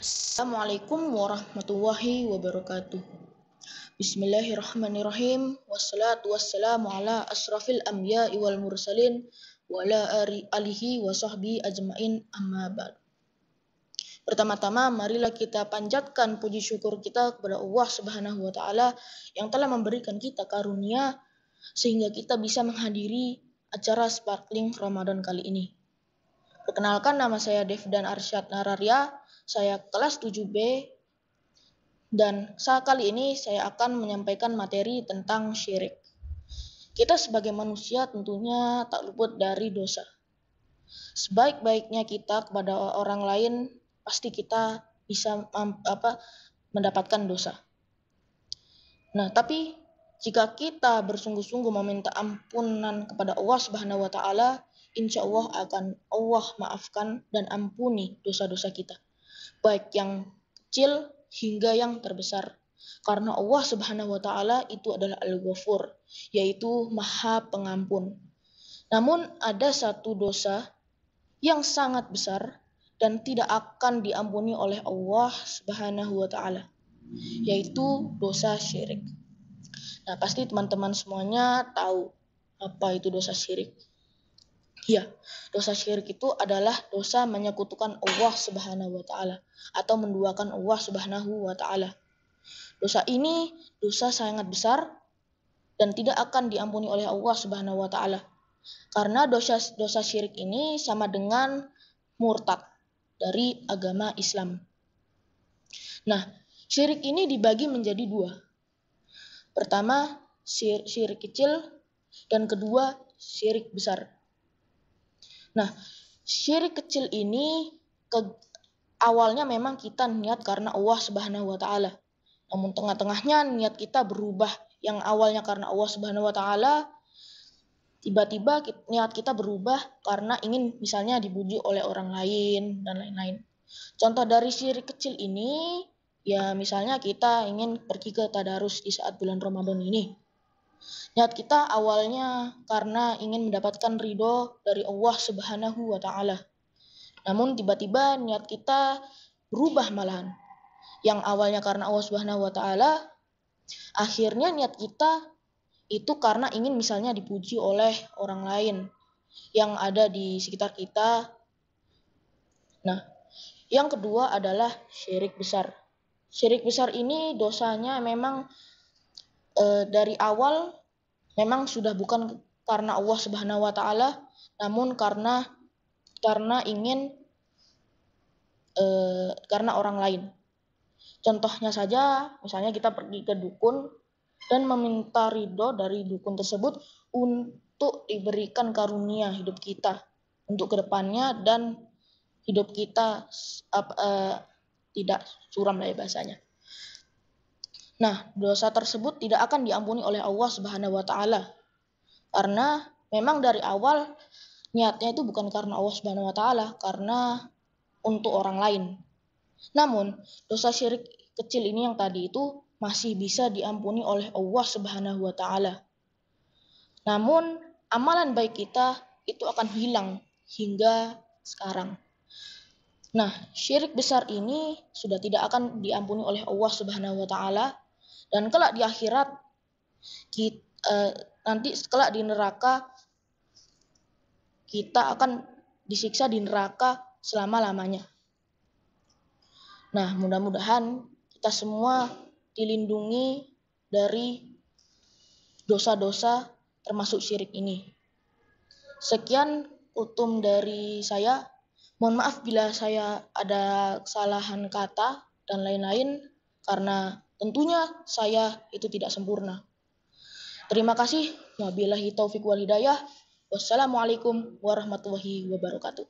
Assalamualaikum warahmatullahi wabarakatuh. Bismillahirrahmanirrahim. Wassalatu wassalamu ala asrafil anbiya'i wal mursalin wa ala alihi wa sahbihi ajmain, amma ba'd. Pertama-tama marilah kita panjatkan puji syukur kita kepada Allah Subhanahu wa taala yang telah memberikan kita karunia sehingga kita bisa menghadiri acara Sparkling Ramadan kali ini. Perkenalkan, nama saya Devdan Arsyad Nararia, saya kelas 7B, dan kali ini saya akan menyampaikan materi tentang syirik. Kita sebagai manusia tentunya tak luput dari dosa. Sebaik-baiknya kita kepada orang lain, pasti kita bisa mendapatkan dosa. Nah, tapi jika kita bersungguh-sungguh meminta ampunan kepada Allah Subhanahu wa taala, insya Allah akan Allah maafkan dan ampuni dosa-dosa kita, baik yang kecil hingga yang terbesar. Karena Allah Subhanahu wa taala itu adalah Al-Ghafur, yaitu Maha Pengampun. Namun ada satu dosa yang sangat besar dan tidak akan diampuni oleh Allah Subhanahu wa taala, yaitu dosa syirik. Nah, pasti teman-teman semuanya tahu apa itu dosa syirik. Ya, dosa syirik itu adalah dosa menyekutukan Allah Subhanahu wa taala atau menduakan Allah Subhanahu wa taala. Dosa ini dosa sangat besar dan tidak akan diampuni oleh Allah Subhanahu wa taala. Karena dosa syirik ini sama dengan murtad dari agama Islam. Nah, syirik ini dibagi menjadi dua. Pertama, syirik kecil, dan kedua, syirik besar. Nah, syirik kecil ini awalnya memang kita niat karena Allah Subhanahu wa taala. Namun tengah-tengahnya niat kita berubah. Yang awalnya karena Allah Subhanahu wa taala, tiba-tiba niat kita berubah karena ingin misalnya dipuji oleh orang lain dan lain-lain. Contoh dari syirik kecil ini, ya misalnya kita ingin pergi ke tadarus di saat bulan Ramadan ini. Niat kita awalnya karena ingin mendapatkan ridho dari Allah Subhanahu wa taala. Namun tiba-tiba niat kita berubah malahan. Yang awalnya karena Allah Subhanahu wa taala, akhirnya niat kita itu karena ingin misalnya dipuji oleh orang lain yang ada di sekitar kita. Nah, yang kedua adalah syirik besar. Syirik besar ini dosanya memang dari awal memang sudah bukan karena Allah Subhanahu wa taala, namun karena ingin karena orang lain. Contohnya saja, misalnya kita pergi ke dukun dan meminta ridho dari dukun tersebut untuk diberikan karunia hidup kita untuk kedepannya dan hidup kita tidak suram lah bahasanya. Nah, dosa tersebut tidak akan diampuni oleh Allah Subhanahu wa taala. Karena memang dari awal niatnya itu bukan karena Allah Subhanahu wa taala, karena untuk orang lain. Namun, dosa syirik kecil ini yang tadi itu masih bisa diampuni oleh Allah Subhanahu wa taala. Namun, amalan baik kita itu akan hilang hingga sekarang. Nah, syirik besar ini sudah tidak akan diampuni oleh Allah Subhanahu wa taala, dan kelak di akhirat nanti kelak di neraka kita akan disiksa di neraka selama-lamanya. Nah, mudah-mudahan kita semua dilindungi dari dosa-dosa termasuk syirik ini. Sekian utum dari saya. Mohon maaf bila saya ada kesalahan kata dan lain-lain, karena tentunya saya itu tidak sempurna. Terima kasih. Wabillahi taufiq wal hidayah. Wassalamualaikum warahmatullahi wabarakatuh.